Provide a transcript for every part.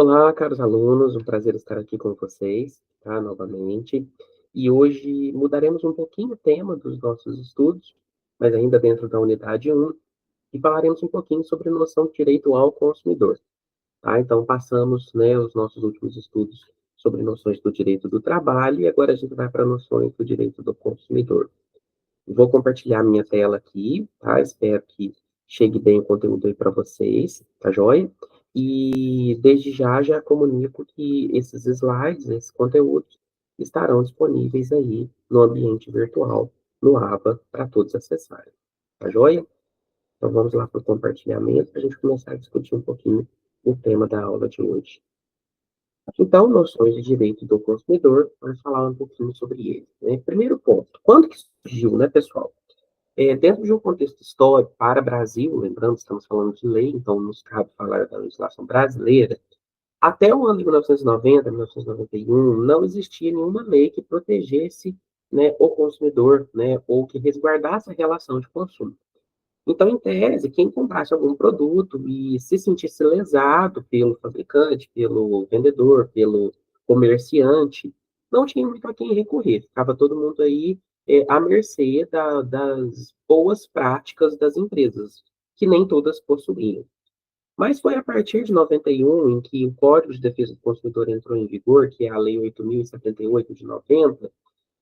Olá, caros alunos, um prazer estar aqui com vocês, tá, novamente. E hoje mudaremos um pouquinho o tema dos nossos estudos, mas ainda dentro da unidade 1, e falaremos um pouquinho sobre a noção de direito ao consumidor, tá? Então, passamos, né, os nossos últimos estudos sobre noções do direito do trabalho, e agora a gente vai para noções do direito do consumidor. Vou compartilhar minha tela aqui, tá? Espero que chegue bem o conteúdo aí para vocês, tá joia? E desde já comunico que esses slides, esses conteúdos, estarão disponíveis aí no ambiente virtual, no Aba, para todos acessarem, tá joia? Então vamos lá para o compartilhamento, para a gente começar a discutir um pouquinho o tema da aula de hoje. Então, noções de direito do consumidor, vamos falar um pouquinho sobre ele, né? Primeiro ponto, quando que surgiu, né, pessoal? Dentro de um contexto histórico para o Brasil, lembrando, estamos falando de lei, então nos cabe falar da legislação brasileira, até o ano de 1990, 1991, não existia nenhuma lei que protegesse, né, o consumidor, né, ou que resguardasse a relação de consumo. Então, em tese, quem comprasse algum produto e se sentisse lesado pelo fabricante, pelo vendedor, pelo comerciante, não tinha muito a quem recorrer. Ficava todo mundo aí à mercê das boas práticas das empresas, que nem todas possuíam. Mas foi a partir de 91, em que o Código de Defesa do Consumidor entrou em vigor, que é a Lei 8.078 de 90,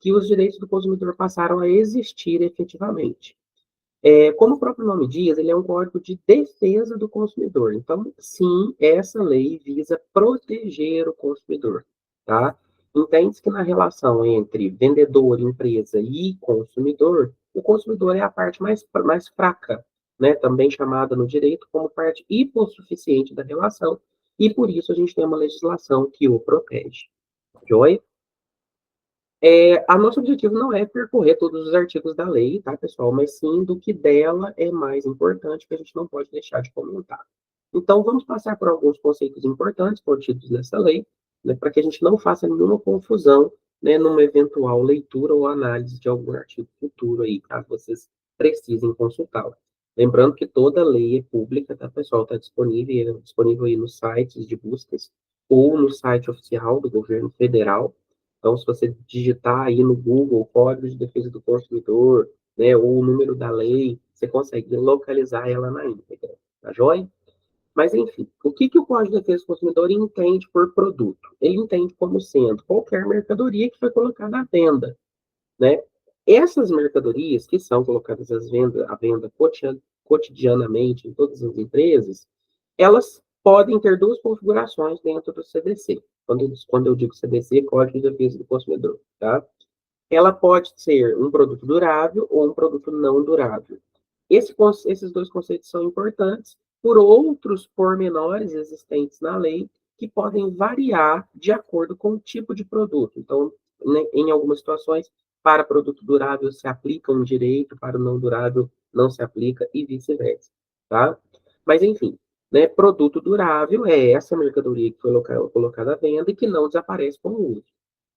que os direitos do consumidor passaram a existir efetivamente. Como o próprio nome diz, ele é um código de defesa do consumidor. Então, sim, essa lei visa proteger o consumidor, tá? Entende-se que na relação entre vendedor, empresa e consumidor, o consumidor é a parte mais fraca, né? Também chamada no direito como parte hipossuficiente da relação, e por isso a gente tem uma legislação que o protege. Joia? A nosso objetivo não é percorrer todos os artigos da lei, tá, pessoal? Mas sim do que dela é mais importante, que a gente não pode deixar de comentar. Então, vamos passar por alguns conceitos importantes contidos nessa lei, né, para que a gente não faça nenhuma confusão, né, numa eventual leitura ou análise de algum artigo futuro aí, caso vocês precisem consultá-lo. Lembrando que toda lei é pública, tá, pessoal? Está disponível aí nos sites de buscas ou no site oficial do governo federal. Então, se você digitar aí no Google Código de Defesa do Consumidor, né, ou o número da lei, você consegue localizar ela na íntegra, tá joia? Mas, enfim, o que o Código de Defesa do Consumidor entende por produto? Ele entende como sendo qualquer mercadoria que foi colocada à venda, né? Essas mercadorias que são colocadas à venda cotidianamente em todas as empresas, elas podem ter duas configurações dentro do CDC. Quando eu digo CDC, Código de Defesa do Consumidor, tá? Ela pode ser um produto durável ou um produto não durável. Esses dois conceitos são importantes por outros pormenores existentes na lei que podem variar de acordo com o tipo de produto. Então, né, em algumas situações, para produto durável se aplica um direito, para o não durável não se aplica e vice-versa, tá? Mas, enfim, né, produto durável é essa mercadoria que foi colocada à venda e que não desaparece com o uso.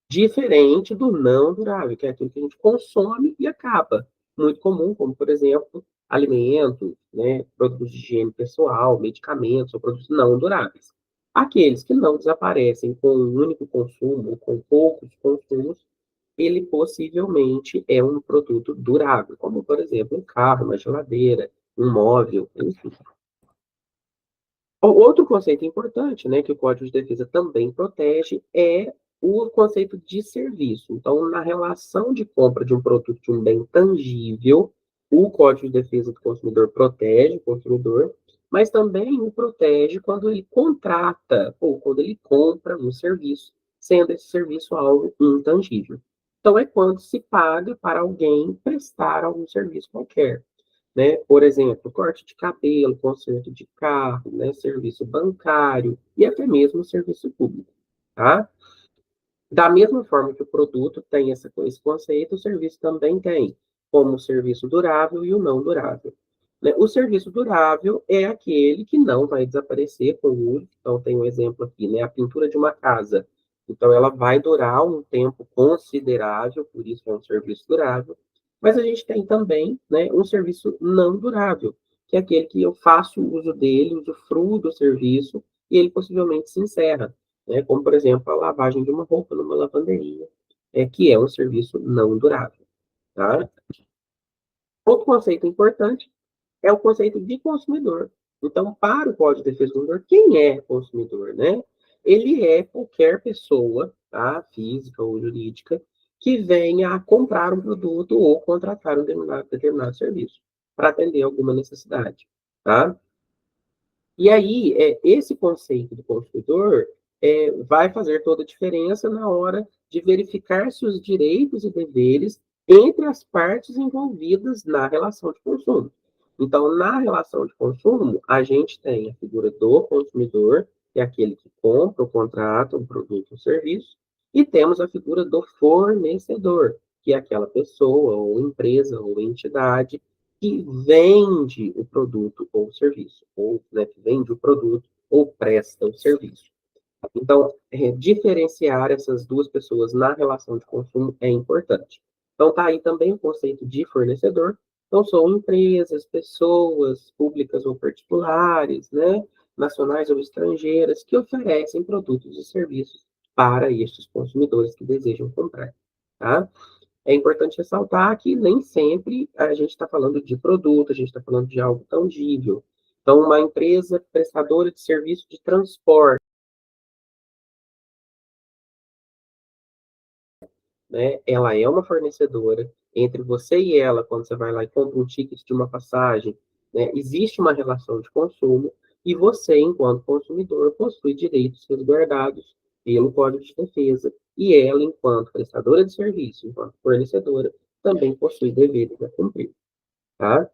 Diferente do não durável, que é aquilo que a gente consome e acaba. Muito comum, como, por exemplo, alimentos, né, produtos de higiene pessoal, medicamentos ou produtos não duráveis. Aqueles que não desaparecem com um único consumo ou com poucos consumos, ele possivelmente é um produto durável, como, por exemplo, um carro, uma geladeira, um móvel, enfim. Outro conceito importante, né, que o Código de Defesa também protege é o conceito de serviço. Então, na relação de compra de um produto, de um bem tangível, o Código de Defesa do Consumidor protege o consumidor, mas também o protege quando ele contrata ou quando ele compra um serviço, sendo esse serviço algo intangível. Então, é quando se paga para alguém prestar algum serviço qualquer, né? Por exemplo, corte de cabelo, conserto de carro, né? Serviço bancário e até mesmo serviço público, tá? Da mesma forma que o produto tem esse conceito, o serviço também tem, como o serviço durável e o não durável. Né? O serviço durável é aquele que não vai desaparecer com o uso. Então, tem um exemplo aqui, né? A pintura de uma casa. Então, ela vai durar um tempo considerável, por isso é um serviço durável. Mas a gente tem também, né, um serviço não durável, que é aquele que eu faço uso dele, usufruo do serviço, e ele possivelmente se encerra, né? Como, por exemplo, a lavagem de uma roupa numa lavanderia, que é um serviço não durável, tá? Outro conceito importante é o conceito de consumidor. Então, para o Código de Defesa do Consumidor, quem é consumidor, né? Ele é qualquer pessoa, tá? Física ou jurídica, que venha a comprar um produto ou contratar um determinado serviço para atender alguma necessidade, tá? E aí, esse conceito do consumidor vai fazer toda a diferença na hora de verificar se os direitos e deveres entre as partes envolvidas na relação de consumo. Então, na relação de consumo, a gente tem a figura do consumidor, que é aquele que compra ou contrata um produto ou serviço, e temos a figura do fornecedor, que é aquela pessoa ou empresa ou entidade que vende o produto ou serviço, ou né, que vende o produto ou presta o serviço. Então, diferenciar essas duas pessoas na relação de consumo é importante. Então, tá aí também o conceito de fornecedor. Então, são empresas, pessoas públicas ou particulares, né, nacionais ou estrangeiras, que oferecem produtos e serviços para estes consumidores que desejam comprar. Tá? É importante ressaltar que nem sempre a gente está falando de produto, a gente está falando de algo tangível. Então, uma empresa prestadora de serviço de transporte, né, ela é uma fornecedora. Entre você e ela, quando você vai lá e compra um ticket de uma passagem, né, existe uma relação de consumo e você, enquanto consumidor, possui direitos resguardados pelo Código de Defesa e ela, enquanto prestadora de serviço, enquanto fornecedora, também possui deveres a cumprir, tá?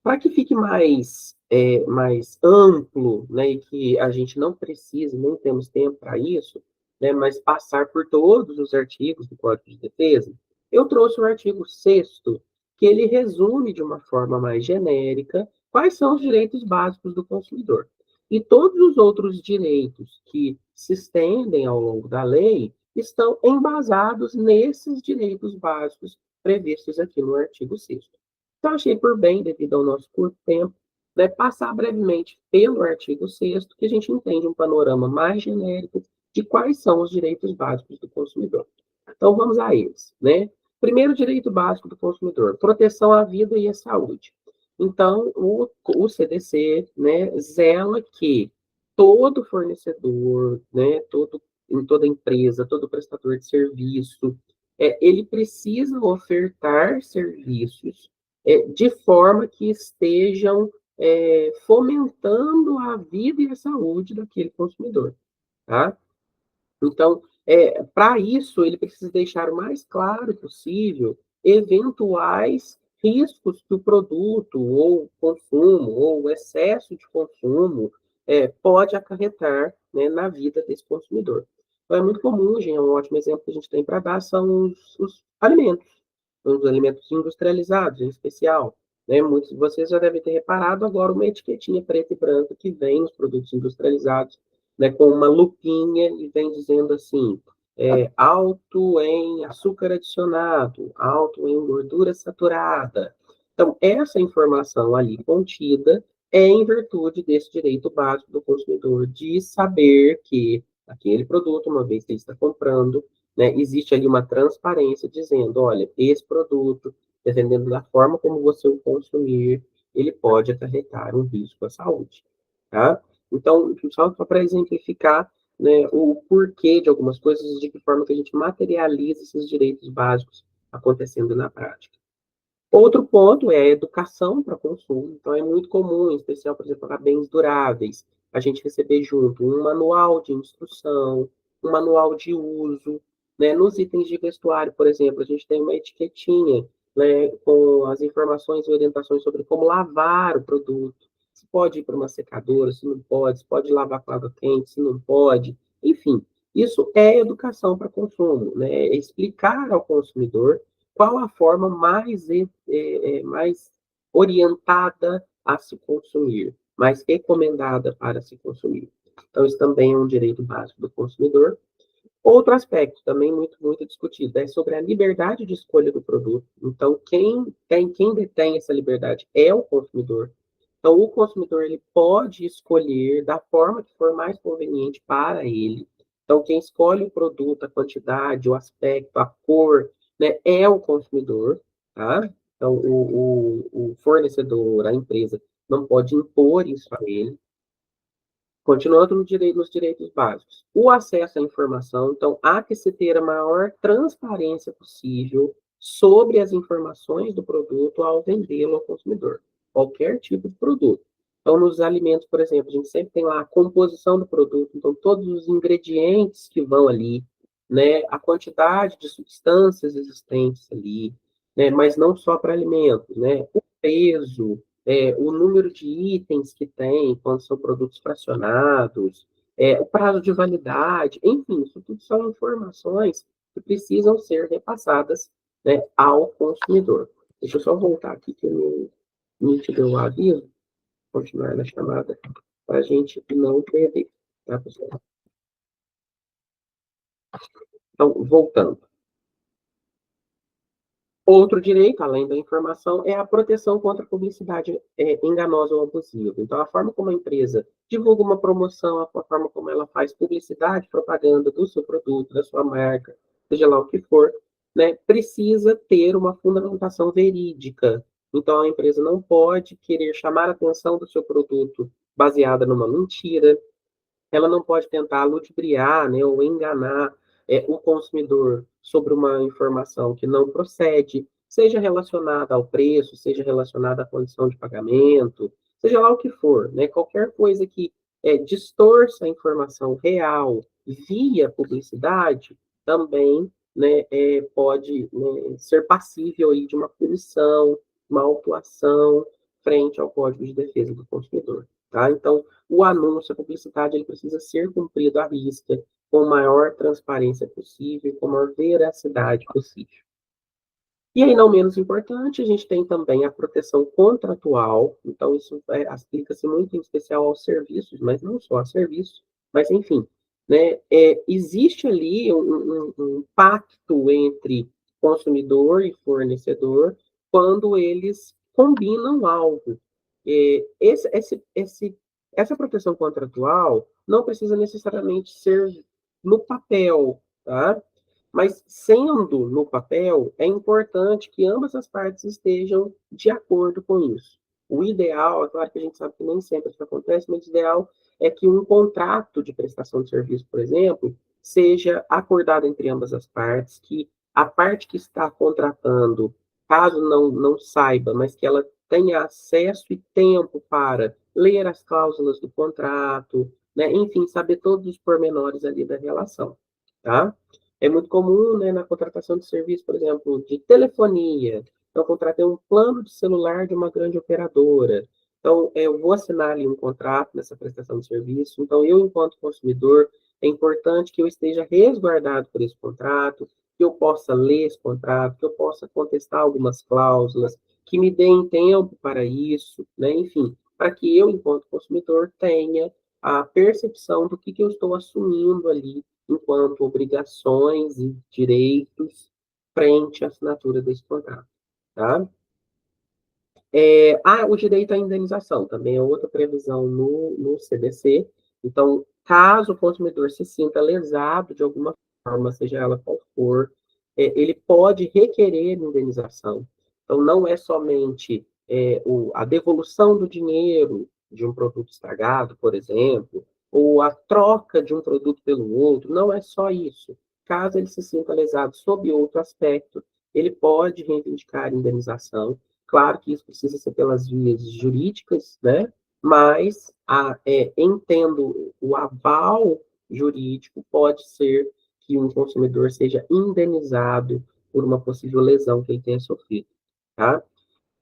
Para que fique mais amplo, né, e que a gente não precise, não temos tempo para isso, né, mas passar por todos os artigos do Código de Defesa, eu trouxe o artigo 6º, que ele resume de uma forma mais genérica quais são os direitos básicos do consumidor. E todos os outros direitos que se estendem ao longo da lei estão embasados nesses direitos básicos previstos aqui no artigo 6º. Então, achei por bem, devido ao nosso curto tempo, né, passar brevemente pelo artigo 6º, que a gente entende um panorama mais genérico de quais são os direitos básicos do consumidor. Então, vamos a eles, né? Primeiro direito básico do consumidor, proteção à vida e à saúde. Então, o CDC, né, zela que todo fornecedor, né, toda empresa, todo prestador de serviço, ele precisa ofertar serviços de forma que estejam fomentando a vida e a saúde daquele consumidor, tá? Então, para isso, ele precisa deixar o mais claro possível eventuais riscos que o produto, ou consumo, ou o excesso de consumo pode acarretar, né, na vida desse consumidor. Então, é muito comum, gente, um ótimo exemplo que a gente tem para dar são os alimentos, os alimentos industrializados, em especial. Né? Muitos de vocês já devem ter reparado agora uma etiquetinha preta e branca que vem nos produtos industrializados, né, com uma lupinha e vem dizendo assim, alto em açúcar adicionado, alto em gordura saturada. Então, essa informação ali contida é em virtude desse direito básico do consumidor de saber que aquele produto, uma vez que ele está comprando, né, existe ali uma transparência dizendo, olha, esse produto, dependendo da forma como você o consumir, ele pode acarretar um risco à saúde, tá? Então, só para exemplificar, né, o porquê de algumas coisas, de que forma que a gente materializa esses direitos básicos acontecendo na prática. Outro ponto é a educação para consumo. Então, é muito comum, em especial, por exemplo, para bens duráveis, a gente receber junto um manual de instrução, um manual de uso. Né? Nos itens de vestuário, por exemplo, a gente tem uma etiquetinha, né, com as informações e orientações sobre como lavar o produto. Se pode ir para uma secadora, se não pode, se pode lavar com água quente, se não pode. Enfim, isso é educação para consumo, né? É explicar ao consumidor qual a forma mais orientada a se consumir, mais recomendada para se consumir. Então, isso também é um direito básico do consumidor. Outro aspecto também muito discutido é sobre a liberdade de escolha do produto. Então, quem detém essa liberdade é o consumidor. Então, o consumidor ele pode escolher da forma que for mais conveniente para ele. Então, quem escolhe o produto, a quantidade, o aspecto, a cor, né, é o consumidor, tá? Então, o fornecedor, a empresa, não pode impor isso a ele. Continuando nos direitos básicos. O acesso à informação, então, há que se ter a maior transparência possível sobre as informações do produto ao vendê-lo ao consumidor. Qualquer tipo de produto. Então, nos alimentos, por exemplo, a gente sempre tem lá a composição do produto, então, todos os ingredientes que vão ali, né, a quantidade de substâncias existentes ali, né, mas não só para alimentos, né, o peso, o número de itens que tem quando são produtos fracionados, o prazo de validade, enfim, isso tudo são informações que precisam ser repassadas, né, ao consumidor. Deixa eu só voltar aqui que me deu o aviso, continuar na chamada, para a gente não perder, tá, pessoal? Então, voltando. Outro direito, além da informação, é a proteção contra a publicidade enganosa ou abusiva. Então, a forma como a empresa divulga uma promoção, a forma como ela faz publicidade, propaganda do seu produto, da sua marca, seja lá o que for, né, precisa ter uma fundamentação verídica. Então, a empresa não pode querer chamar a atenção do seu produto baseada numa mentira, ela não pode tentar ludibriar, né, ou enganar o consumidor sobre uma informação que não procede, seja relacionada ao preço, seja relacionada à condição de pagamento, seja lá o que for, né, qualquer coisa que distorça a informação real via publicidade, também, né, pode, né, ser passível aí de uma punição, uma autuação frente ao Código de Defesa do Consumidor. Tá? Então, o anúncio, a publicidade, ele precisa ser cumprido à risca, com a maior transparência possível, com a maior veracidade possível. E aí, não menos importante, a gente tem também a proteção contratual, então isso aplica-se muito em especial aos serviços, mas não só a serviços, mas enfim, né, existe ali um pacto entre consumidor e fornecedor quando eles combinam algo. Essa proteção contratual não precisa necessariamente ser no papel, tá? Mas, sendo no papel, é importante que ambas as partes estejam de acordo com isso. O ideal, é claro que a gente sabe que nem sempre isso acontece, mas o ideal é que um contrato de prestação de serviço, por exemplo, seja acordado entre ambas as partes, que a parte que está contratando, caso não saiba, mas que ela tenha acesso e tempo para ler as cláusulas do contrato, né? Enfim, saber todos os pormenores ali da relação, tá? É muito comum, né, na contratação de serviço, por exemplo, de telefonia. Então, eu contratei um plano de celular de uma grande operadora. Então, eu vou assinar ali um contrato nessa prestação de serviço. Então, eu, enquanto consumidor, é importante que eu esteja resguardado por esse contrato, que eu possa ler esse contrato, que eu possa contestar algumas cláusulas, que me deem tempo para isso, né? Enfim, para que eu, enquanto consumidor, tenha a percepção do que eu estou assumindo ali enquanto obrigações e direitos frente à assinatura desse contrato, tá? O direito à indenização também é outra previsão no CDC. Então, caso o consumidor se sinta lesado de alguma forma, seja ela qual for, ele pode requerer indenização. Então, não é somente a devolução do dinheiro de um produto estragado, por exemplo, ou a troca de um produto pelo outro, não é só isso. Caso ele se sinta lesado sob outro aspecto, ele pode reivindicar indenização. Claro que isso precisa ser pelas vias jurídicas, né? Mas entendo o aval jurídico pode ser que um consumidor seja indenizado por uma possível lesão que ele tenha sofrido, tá?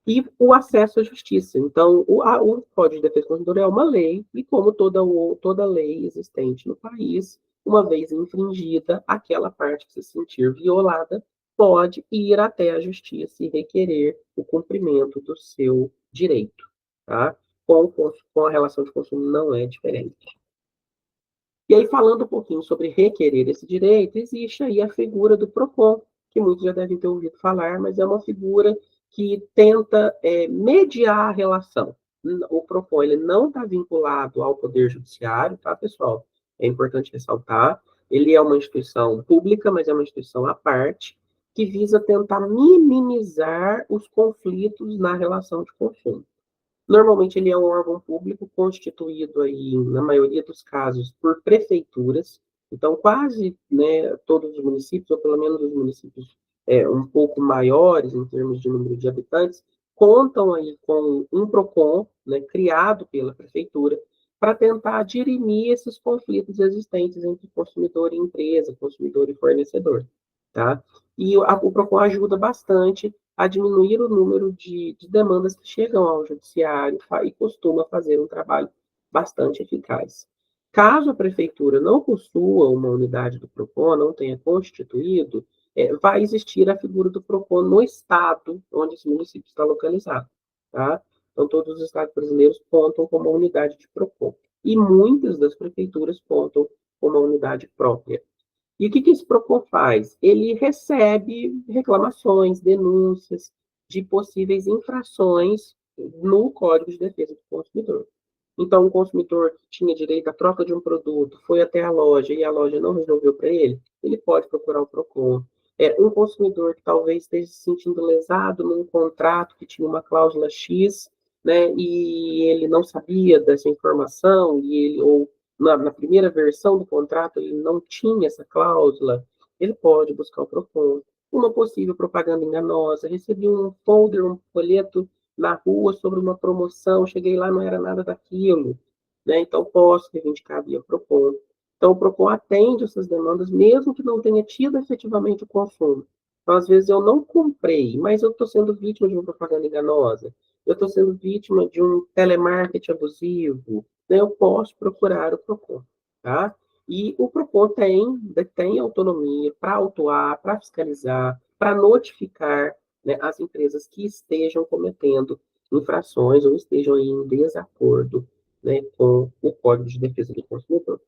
E o acesso à justiça. Então, o Código de Defesa do Consumidor é uma lei, e como toda lei existente no país, uma vez infringida, aquela parte que se sentir violada pode ir até a justiça e requerer o cumprimento do seu direito. Tá? Com a relação de consumo não é diferente. E aí, falando um pouquinho sobre requerer esse direito, existe aí a figura do PROCON, que muitos já devem ter ouvido falar, mas é uma figura que tenta mediar a relação. o PROCON ele não está vinculado ao Poder Judiciário, tá, pessoal? É importante ressaltar. Ele é uma instituição pública, mas é uma instituição à parte, que visa tentar minimizar os conflitos na relação de consumo. Normalmente ele é um órgão público constituído aí, na maioria dos casos, por prefeituras. Então, quase, né, todos os municípios, ou pelo menos os municípios um pouco maiores em termos de número de habitantes, contam aí com um PROCON, né, criado pela prefeitura, para tentar dirimir esses conflitos existentes entre consumidor e empresa, consumidor e fornecedor, tá? E o PROCON ajuda bastante a diminuir o número de demandas que chegam ao judiciário e costuma fazer um trabalho bastante eficaz. Caso a prefeitura não possua uma unidade do PROCON, não tenha constituído, vai existir a figura do PROCON no estado onde esse município está localizado. Tá? Então, todos os estados brasileiros contam com uma unidade de PROCON. E muitas das prefeituras contam com uma unidade própria. E o que esse PROCON faz? Ele recebe reclamações, denúncias de possíveis infrações no Código de Defesa do Consumidor. Então, um consumidor que tinha direito à troca de um produto foi até a loja e a loja não resolveu para ele pode procurar o PROCON. Um consumidor que talvez esteja se sentindo lesado num contrato que tinha uma cláusula X, né, e ele não sabia dessa informação, ou na primeira versão do contrato ele não tinha essa cláusula, ele pode buscar o PROCON. Uma possível propaganda enganosa, recebi um folder, um folheto na rua sobre uma promoção, cheguei lá, não era nada daquilo, né? Então, posso reivindicar via PROCON. Então, o PROCON atende essas demandas, mesmo que não tenha tido efetivamente o consumo. Então, às vezes, eu não comprei, mas eu estou sendo vítima de uma propaganda enganosa, eu estou sendo vítima de um telemarketing abusivo, né? Eu posso procurar o PROCON, tá? E o PROCON tem autonomia para autuar, para fiscalizar, para notificar, né, as empresas que estejam cometendo infrações ou estejam em desacordo, né, com o Código de Defesa do Consumidor.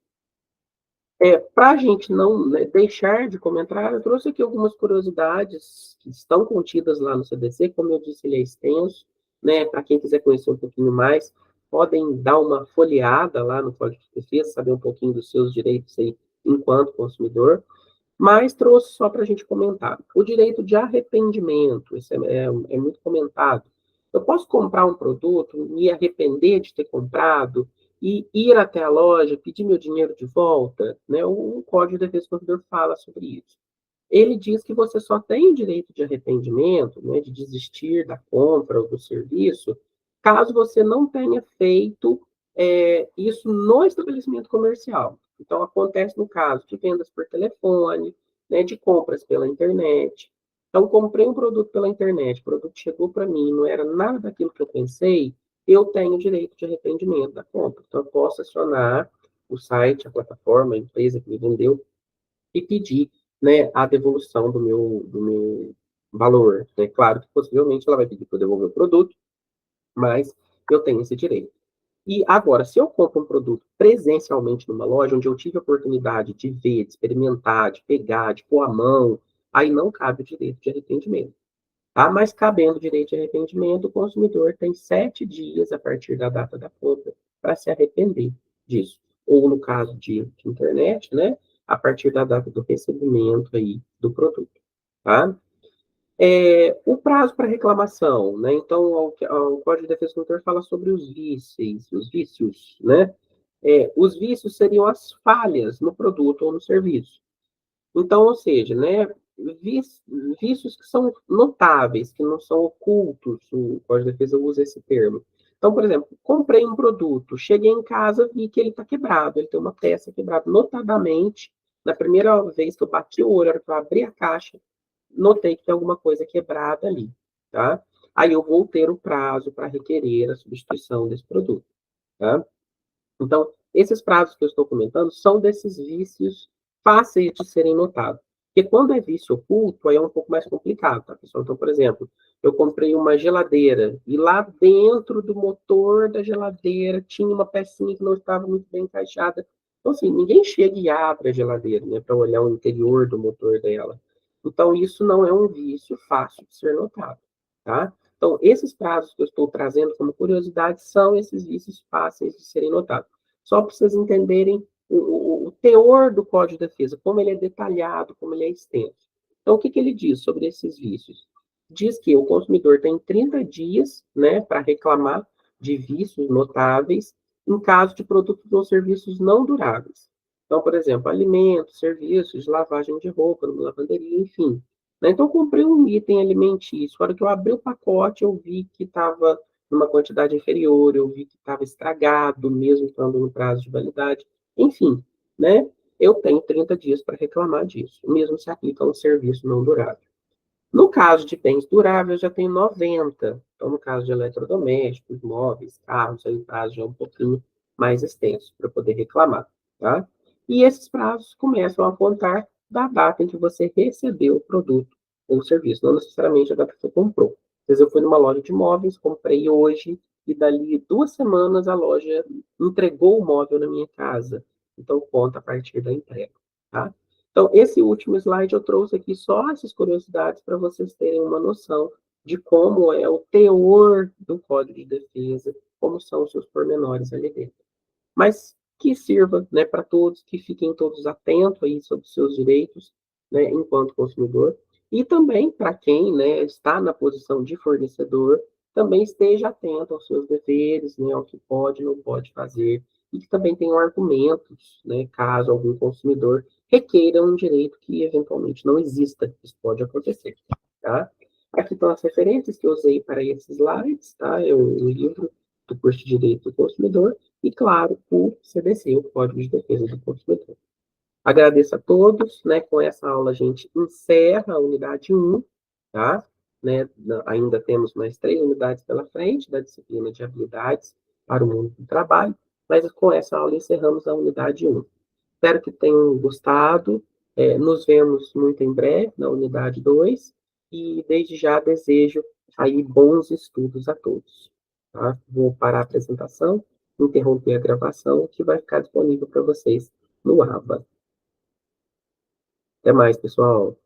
Para a gente não, né, deixar de comentar, eu trouxe aqui algumas curiosidades que estão contidas lá no CDC, como eu disse, ele é extenso, né, para quem quiser conhecer um pouquinho mais, podem dar uma folheada lá no Código de Defesa, saber um pouquinho dos seus direitos aí enquanto consumidor, mas trouxe só para a gente comentar. O direito de arrependimento, isso é muito comentado. Eu posso comprar um produto, me arrepender de ter comprado, e ir até a loja, pedir meu dinheiro de volta, né? O Código de Defesa do Consumidor fala sobre isso. Ele diz que você só tem o direito de arrependimento, né, de desistir da compra ou do serviço, caso você não tenha feito isso no estabelecimento comercial. Então, acontece no caso de vendas por telefone, né, de compras pela internet. Então, comprei um produto pela internet, o produto chegou para mim, não era nada daquilo que eu pensei, eu tenho direito de arrependimento da compra. Então, eu posso acionar o site, a plataforma, a empresa que me vendeu, e pedir, né, a devolução do meu valor. É claro que possivelmente ela vai pedir para eu devolver o produto, mas eu tenho esse direito. E agora, se eu compro um produto presencialmente numa loja, onde eu tive a oportunidade de ver, de experimentar, de pegar, de pôr a mão, aí não cabe o direito de arrependimento. Tá? Mas cabendo o direito de arrependimento, o consumidor tem 7 dias a partir da data da compra para se arrepender disso. Ou no caso de internet, né? A partir da data do recebimento aí do produto. Tá? O prazo para reclamação, né? Então, o Código de Defesa do Consumidor fala sobre os vícios, né? Os vícios seriam as falhas no produto ou no serviço. Então, ou seja, né, vícios que são notáveis, que não são ocultos, o Código de Defesa usa esse termo. Então, por exemplo, comprei um produto, cheguei em casa, vi que ele está quebrado, ele tem uma peça quebrada. Notadamente, na primeira vez que eu bati o olho, que eu abri a caixa, notei que tem alguma coisa quebrada ali, tá? Aí eu vou ter o prazo para requerer a substituição desse produto, tá? Então, esses prazos que eu estou comentando são desses vícios fáceis de serem notados. Porque quando é vício oculto, aí é um pouco mais complicado, tá, pessoal? Então, por exemplo, eu comprei uma geladeira e lá dentro do motor da geladeira tinha uma pecinha que não estava muito bem encaixada. Então, assim, ninguém chega e abre a geladeira, né, para olhar o interior do motor dela. Então, isso não é um vício fácil de ser notado, tá? Então, esses prazos que eu estou trazendo como curiosidade são esses vícios fáceis de serem notados. Só para vocês entenderem o teor do Código de Defesa, como ele é detalhado, como ele é extenso. Então, o que, que ele diz sobre esses vícios? Diz que o consumidor tem 30 dias, né, para reclamar de vícios notáveis em caso de produtos ou serviços não duráveis. Então, por exemplo, alimentos, serviços, lavagem de roupa, lavanderia, enfim. Né? Então, eu comprei um item alimentício. Na hora que eu abri o pacote, eu vi que estava numa quantidade inferior, eu vi que estava estragado, mesmo estando no prazo de validade. Enfim, né? Eu tenho 30 dias para reclamar disso, mesmo se aplica a um serviço não durável. No caso de bens duráveis, já tem 90. Então, no caso de eletrodomésticos, móveis, carros, aí o prazo já é um pouquinho mais extenso para poder reclamar, tá? E esses prazos começam a contar da data em que você recebeu o produto ou serviço, não necessariamente a data que você comprou. Às vezes eu fui numa loja de móveis, comprei hoje, e dali 2 semanas a loja entregou o móvel na minha casa. Então, conta a partir da entrega, tá? Então, esse último slide eu trouxe aqui só essas curiosidades para vocês terem uma noção de como é o teor do Código de Defesa, como são os seus pormenores ali dentro. Mas que sirva, né, para todos, que fiquem todos atentos aí sobre os seus direitos, né, enquanto consumidor, e também para quem, né, está na posição de fornecedor, também esteja atento aos seus deveres, né, ao que pode e não pode fazer, e que também tenham argumentos, né, caso algum consumidor requeira um direito que eventualmente não exista. Isso pode acontecer, tá? Aqui estão as referências que eu usei para esses slides, tá? É o livro do curso de Direito do Consumidor e, claro, o CDC, o Código de Defesa do Consumidor. Agradeço a todos, né? Com essa aula a gente encerra a unidade 1, tá? Né? Ainda temos mais 3 unidades pela frente da disciplina de habilidades para o mundo do trabalho, mas com essa aula encerramos a unidade 1. Espero que tenham gostado. Nos vemos muito em breve na unidade 2 e desde já desejo aí bons estudos a todos. Tá? Vou parar a apresentação, interromper a gravação, que vai ficar disponível para vocês no ABA. Até mais, pessoal.